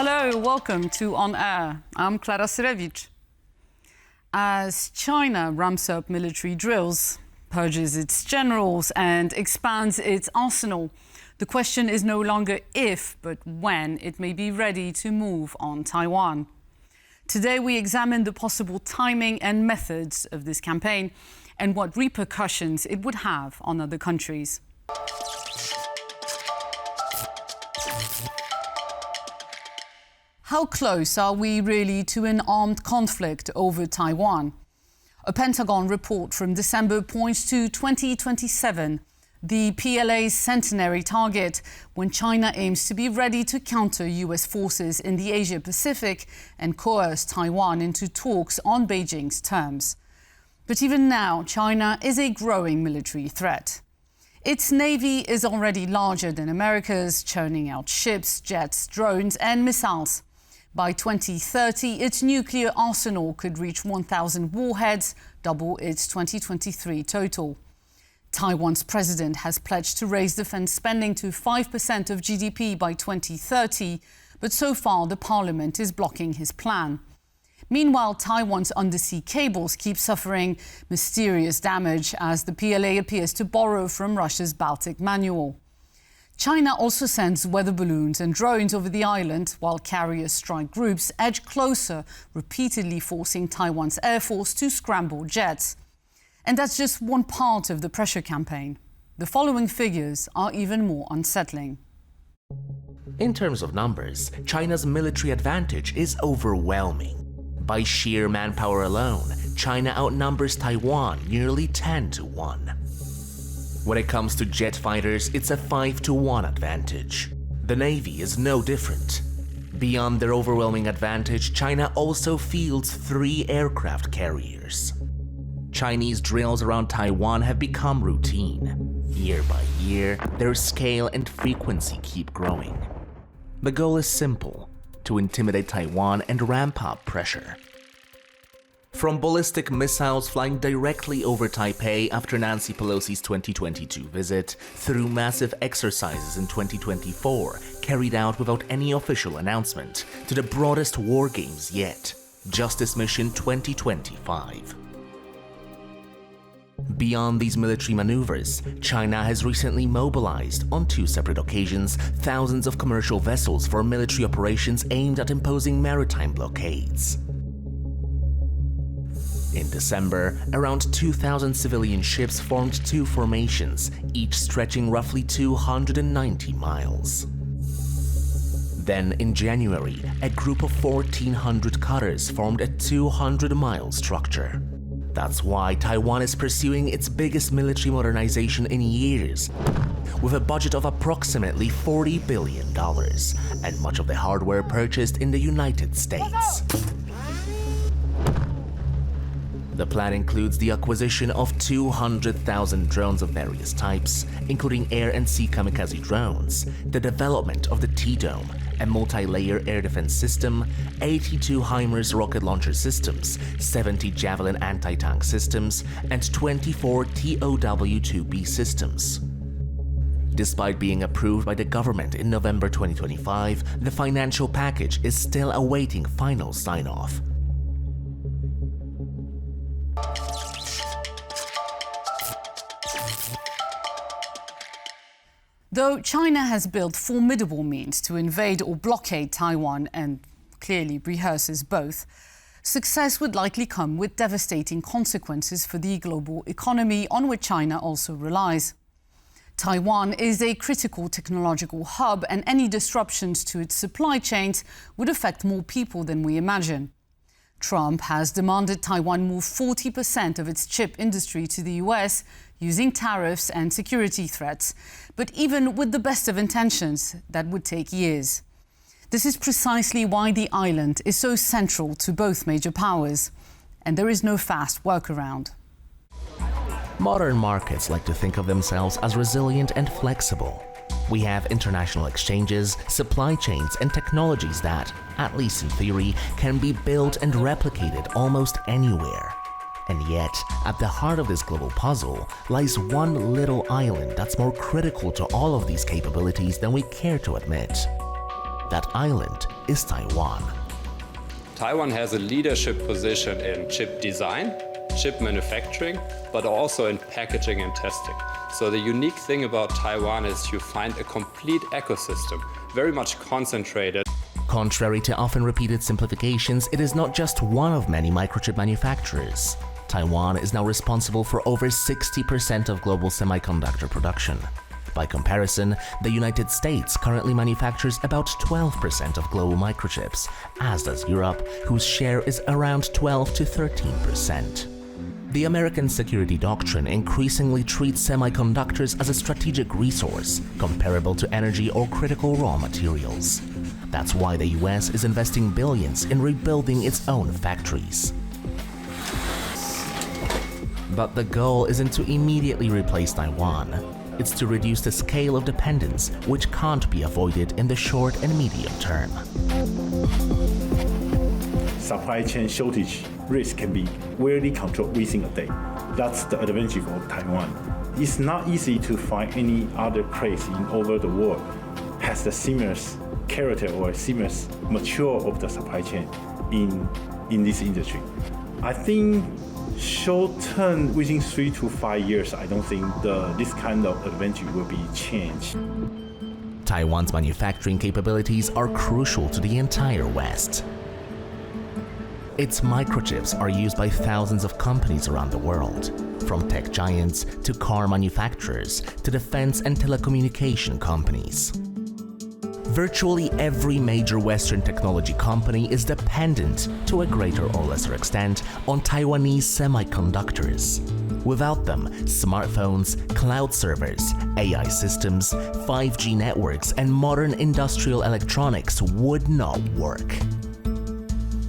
Hello, welcome to On Air. I'm Klara Syrewicz. As China ramps up military drills, purges its generals and expands its arsenal, the question is no longer if, but when it may be ready to move on Taiwan. Today we examine the possible timing and methods of this campaign and what repercussions it would have on other countries. How close are we really to an armed conflict over Taiwan? A Pentagon report from December points to 2027, the PLA's centenary target, when China aims to be ready to counter US forces in the Asia-Pacific and coerce Taiwan into talks on Beijing's terms. But even now, China is a growing military threat. Its navy is already larger than America's, churning out ships, jets, drones and missiles. By 2030, its nuclear arsenal could reach 1,000 warheads, double its 2023 total. Taiwan's president has pledged to raise defense spending to 5% of GDP by 2030, but so far the parliament is blocking his plan. Meanwhile, Taiwan's undersea cables keep suffering mysterious damage as the PLA appears to borrow from Russia's Baltic manual. China also sends weather balloons and drones over the island, while carrier strike groups edge closer, repeatedly forcing Taiwan's air force to scramble jets. And that's just one part of the pressure campaign. The following figures are even more unsettling. In terms of numbers, China's military advantage is overwhelming. By sheer manpower alone, China outnumbers Taiwan nearly 10-1. When it comes to jet fighters, it's a 5-1 advantage. The Navy is no different. Beyond their overwhelming advantage, China also fields 3 aircraft carriers. Chinese drills around Taiwan have become routine. Year by year, their scale and frequency keep growing. The goal is simple: to intimidate Taiwan and ramp up pressure. From ballistic missiles flying directly over Taipei after Nancy Pelosi's 2022 visit, through massive exercises in 2024 carried out without any official announcement, to the broadest war games yet, Justice Mission 2025. Beyond these military maneuvers, China has recently mobilized, on 2 separate occasions, thousands of commercial vessels for military operations aimed at imposing maritime blockades. In December, around 2,000 civilian ships formed 2 formations, each stretching roughly 290 miles. Then, in January, a group of 1,400 cutters formed a 200-mile structure. That's why Taiwan is pursuing its biggest military modernization in years, with a budget of approximately $40 billion, and much of the hardware purchased in the United States. The plan includes the acquisition of 200,000 drones of various types, including air and sea kamikaze drones, the development of the T-Dome, a multi-layer air defense system, 82 HIMARS rocket launcher systems, 70 Javelin anti-tank systems, and 24 TOW-2B systems. Despite being approved by the government in November 2025, the financial package is still awaiting final sign-off. Though China has built formidable means to invade or blockade Taiwan and clearly rehearses both, success would likely come with devastating consequences for the global economy on which China also relies. Taiwan is a critical technological hub, and any disruptions to its supply chains would affect more people than we imagine. Trump has demanded Taiwan move 40% of its chip industry to the US using tariffs and security threats. But even with the best of intentions, that would take years. This is precisely why the island is so central to both major powers, and there is no fast workaround. Modern markets like to think of themselves as resilient and flexible. We have international exchanges, supply chains, and technologies that, at least in theory, can be built and replicated almost anywhere. And yet, at the heart of this global puzzle lies one little island that's more critical to all of these capabilities than we care to admit. That island is Taiwan. Taiwan has a leadership position in chip design, chip manufacturing, but also in packaging and testing. So the unique thing about Taiwan is you find a complete ecosystem, very much concentrated. Contrary to often repeated simplifications, it is not just one of many microchip manufacturers. Taiwan is now responsible for over 60% of global semiconductor production. By comparison, the United States currently manufactures about 12% of global microchips, as does Europe, whose share is around 12 to 13%. The American security doctrine increasingly treats semiconductors as a strategic resource, comparable to energy or critical raw materials. That's why the US is investing billions in rebuilding its own factories. But the goal isn't to immediately replace Taiwan. It's to reduce the scale of dependence, which can't be avoided in the short and medium term. Supply chain shortage risk can be really controlled within a day. That's the advantage of Taiwan. It's not easy to find any other place in over the world has the seamless character or seamless mature of the supply chain in this industry. I think short term, within 3 to 5 years, I don't think this kind of advantage will be changed. Taiwan's manufacturing capabilities are crucial to the entire West. Its microchips are used by thousands of companies around the world, from tech giants to car manufacturers to defense and telecommunication companies. Virtually every major Western technology company is dependent, to a greater or lesser extent, on Taiwanese semiconductors. Without them, smartphones, cloud servers, AI systems, 5G networks, and modern industrial electronics would not work.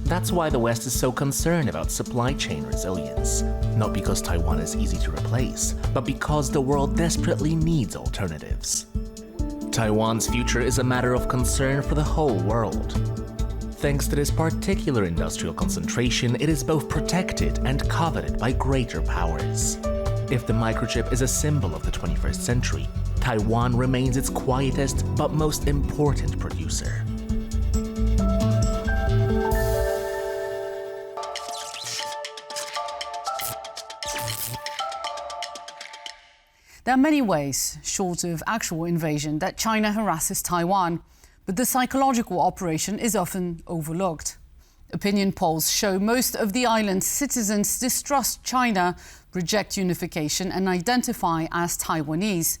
That's why the West is so concerned about supply chain resilience. Not because Taiwan is easy to replace, but because the world desperately needs alternatives. Taiwan's future is a matter of concern for the whole world. Thanks to this particular industrial concentration, it is both protected and coveted by greater powers. If the microchip is a symbol of the 21st century, Taiwan remains its quietest but most important producer. There are many ways, short of actual invasion, that China harasses Taiwan, but the psychological operation is often overlooked. Opinion polls show most of the island's citizens distrust China, reject unification and identify as Taiwanese.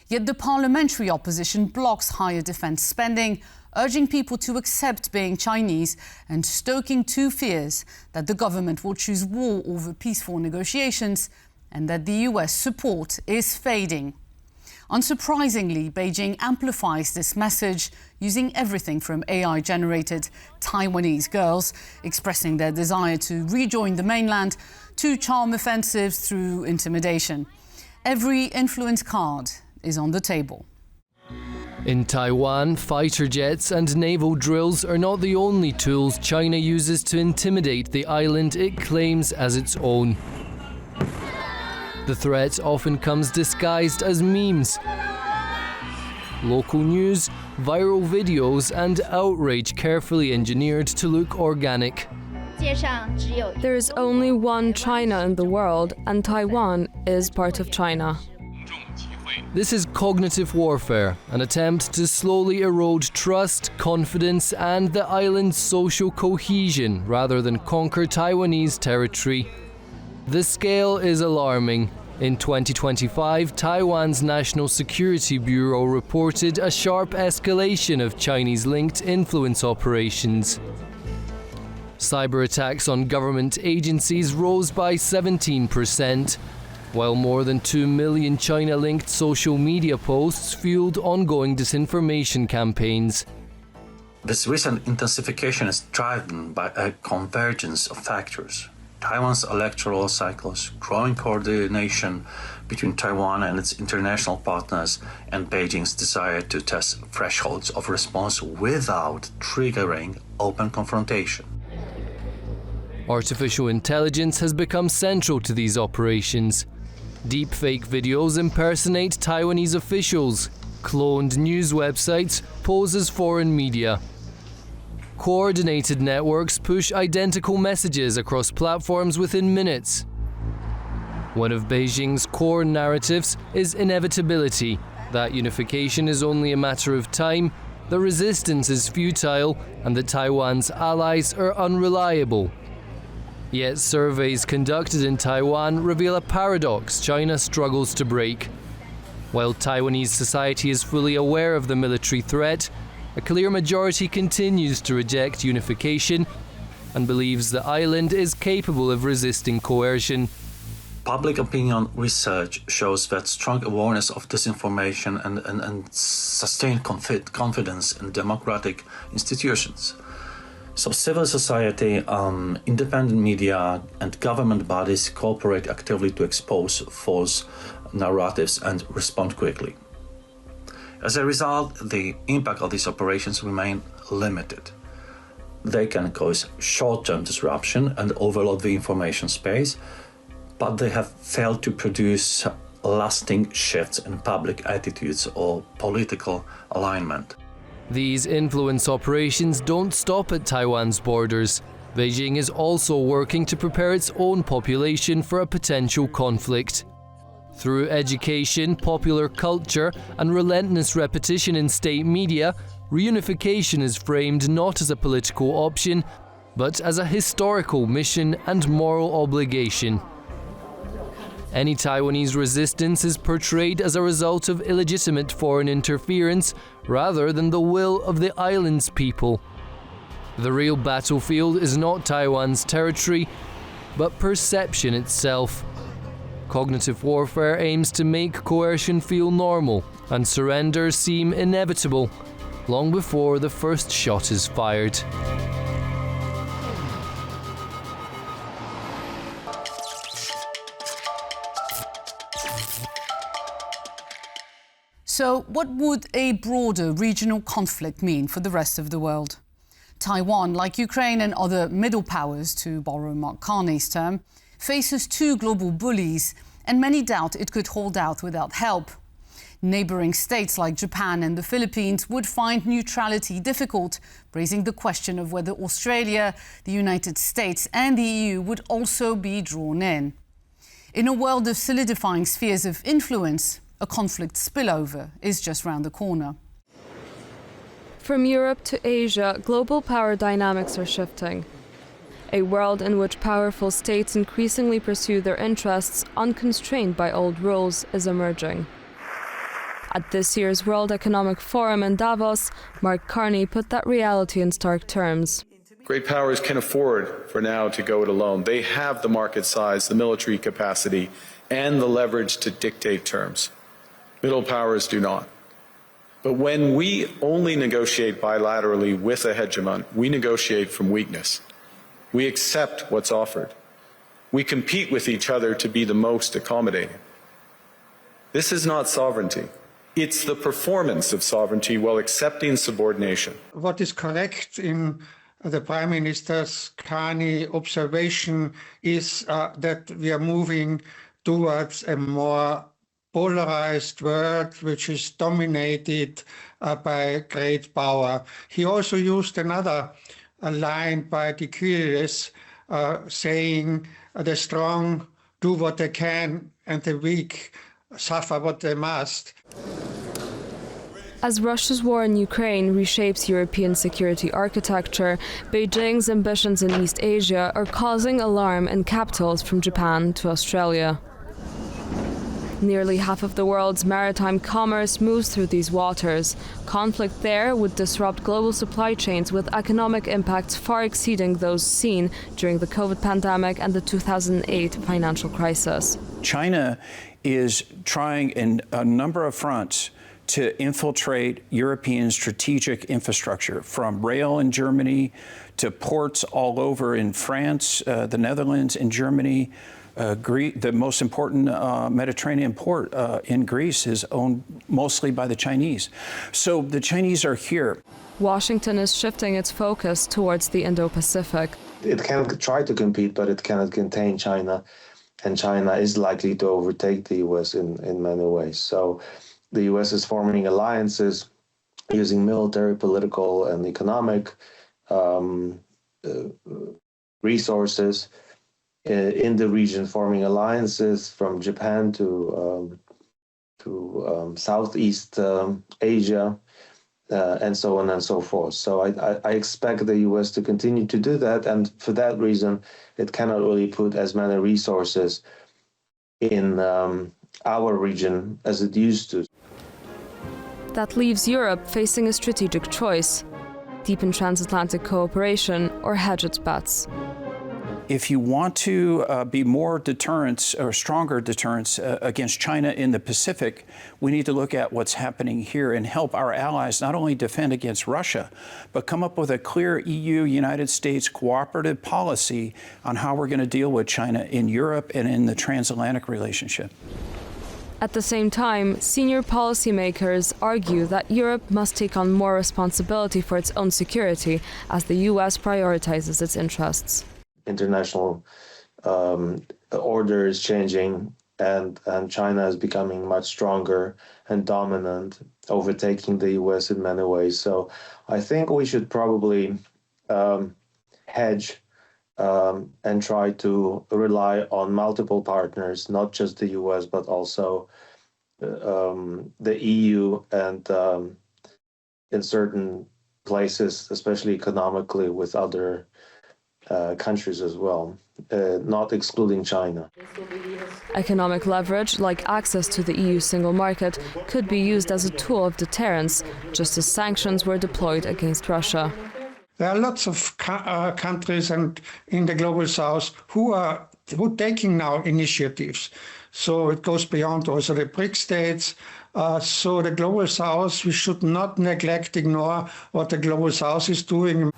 Yet the parliamentary opposition blocks higher defense spending, urging people to accept being Chinese and stoking two fears that the government will choose war over peaceful negotiations and that the US support is fading. Unsurprisingly, Beijing amplifies this message using everything from AI-generated Taiwanese girls expressing their desire to rejoin the mainland to charm offensives through intimidation. Every influence card is on the table. In Taiwan, fighter jets and naval drills are not the only tools China uses to intimidate the island it claims as its own. The threat often comes disguised as memes, local news, viral videos, and outrage carefully engineered to look organic. There is only one China in the world, and Taiwan is part of China. This is cognitive warfare, an attempt to slowly erode trust, confidence, and the island's social cohesion rather than conquer Taiwanese territory. The scale is alarming. In 2025, Taiwan's National Security Bureau reported a sharp escalation of Chinese-linked influence operations. Cyber attacks on government agencies rose by 17%, while more than 2 million China-linked social media posts fueled ongoing disinformation campaigns. This recent intensification is driven by a convergence of factors. Taiwan's electoral cycles, growing coordination between Taiwan and its international partners, and Beijing's desire to test thresholds of response without triggering open confrontation. Artificial intelligence has become central to these operations. Deepfake videos impersonate Taiwanese officials. Cloned news websites pose as foreign media. Coordinated networks push identical messages across platforms within minutes. One of Beijing's core narratives is inevitability, that unification is only a matter of time, the resistance is futile, and that Taiwan's allies are unreliable. Yet surveys conducted in Taiwan reveal a paradox China struggles to break. While Taiwanese society is fully aware of the military threat, a clear majority continues to reject unification and believes the island is capable of resisting coercion. Public opinion research shows that strong awareness of disinformation and sustained confidence in democratic institutions. So civil society, independent media and government bodies cooperate actively to expose false narratives and respond quickly. As a result, the impact of these operations remain limited. They can cause short-term disruption and overload the information space, but they have failed to produce lasting shifts in public attitudes or political alignment. These influence operations don't stop at Taiwan's borders. Beijing is also working to prepare its own population for a potential conflict. Through education, popular culture, and relentless repetition in state media, reunification is framed not as a political option, but as a historical mission and moral obligation. Any Taiwanese resistance is portrayed as a result of illegitimate foreign interference rather than the will of the island's people. The real battlefield is not Taiwan's territory, but perception itself. Cognitive warfare aims to make coercion feel normal and surrender seem inevitable, long before the first shot is fired. So, what would a broader regional conflict mean for the rest of the world? Taiwan, like Ukraine and other middle powers, to borrow Mark Carney's term, faces two global bullies, and many doubt it could hold out without help. Neighbouring states like Japan and the Philippines would find neutrality difficult, raising the question of whether Australia, the United States and the EU would also be drawn in. In a world of solidifying spheres of influence, a conflict spillover is just round the corner. From Europe to Asia, global power dynamics are shifting. A world in which powerful states increasingly pursue their interests unconstrained by old rules is emerging. At this year's World Economic Forum in Davos, Mark Carney put that reality in stark terms. Great powers can afford for now to go it alone. They have the market size, the military capacity, and the leverage to dictate terms. Middle powers do not. But when we only negotiate bilaterally with a hegemon, we negotiate from weakness. We accept what's offered. We compete with each other to be the most accommodating. This is not sovereignty. It's the performance of sovereignty while accepting subordination. What is correct in the Prime Minister's Carney observation is that we are moving towards a more polarized world which is dominated by great power. He also used another line by Thucydides saying the strong do what they can and the weak suffer what they must. As Russia's war in Ukraine reshapes European security architecture, Beijing's ambitions in East Asia are causing alarm in capitals from Japan to Australia. Nearly half of the world's maritime commerce moves through these waters. Conflict there would disrupt global supply chains with economic impacts far exceeding those seen during the COVID pandemic and the 2008 financial crisis. China is trying in a number of fronts to infiltrate European strategic infrastructure, from rail in Germany to ports all over in France, the Netherlands, and Germany. The most important Mediterranean port in Greece is owned mostly by the Chinese. So the Chinese are here. Washington is shifting its focus towards the Indo-Pacific. It can try to compete, but it cannot contain China. And China is likely to overtake the US in many ways. So the US is forming alliances using military, political, and economic resources in the region, forming alliances from Japan to Southeast Asia, and so on and so forth. So I expect the US to continue to do that, and for that reason, it cannot really put as many resources in our region as it used to. That leaves Europe facing a strategic choice: deepen transatlantic cooperation or hedge its bets. If you want to be more deterrence or stronger deterrence against China in the Pacific, we need to look at what's happening here and help our allies not only defend against Russia, but come up with a clear EU-United States cooperative policy on how we're going to deal with China in Europe and in the transatlantic relationship. At the same time, senior policymakers argue that Europe must take on more responsibility for its own security as the US prioritizes its interests. International order is changing, and China is becoming much stronger and dominant, overtaking the US in many ways. So I think we should probably hedge and try to rely on multiple partners, not just the US, but also the EU and in certain places, especially economically, with other countries as well, not excluding China. Economic leverage, like access to the EU single market, could be used as a tool of deterrence, just as sanctions were deployed against Russia. There are lots of countries and in the global south who are taking now initiatives. So it goes beyond also the BRIC states. So the global south, we should not ignore what the global south is doing.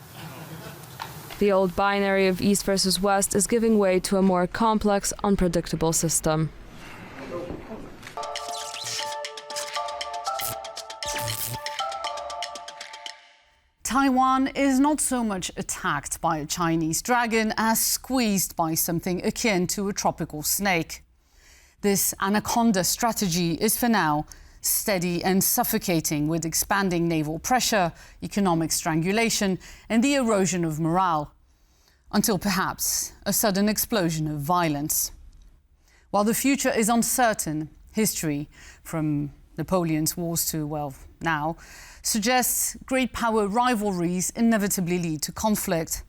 The old binary of East versus West is giving way to a more complex, unpredictable system. Taiwan is not so much attacked by a Chinese dragon as squeezed by something akin to a tropical snake. This Anaconda strategy is for now steady and suffocating, with expanding naval pressure, economic strangulation and the erosion of morale, until perhaps a sudden explosion of violence. While the future is uncertain, history, from Napoleon's wars to, well, now, suggests great power rivalries inevitably lead to conflict.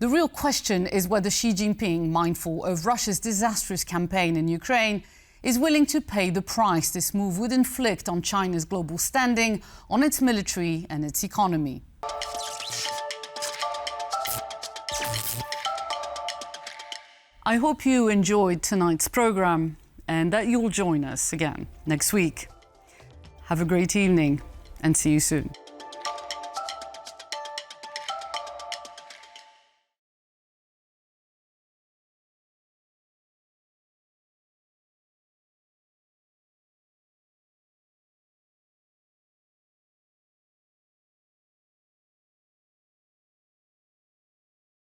The real question is whether Xi Jinping, mindful of Russia's disastrous campaign in Ukraine, is willing to pay the price this move would inflict on China's global standing, on its military and its economy. I hope you enjoyed tonight's programme and that you'll join us again next week. Have a great evening and see you soon.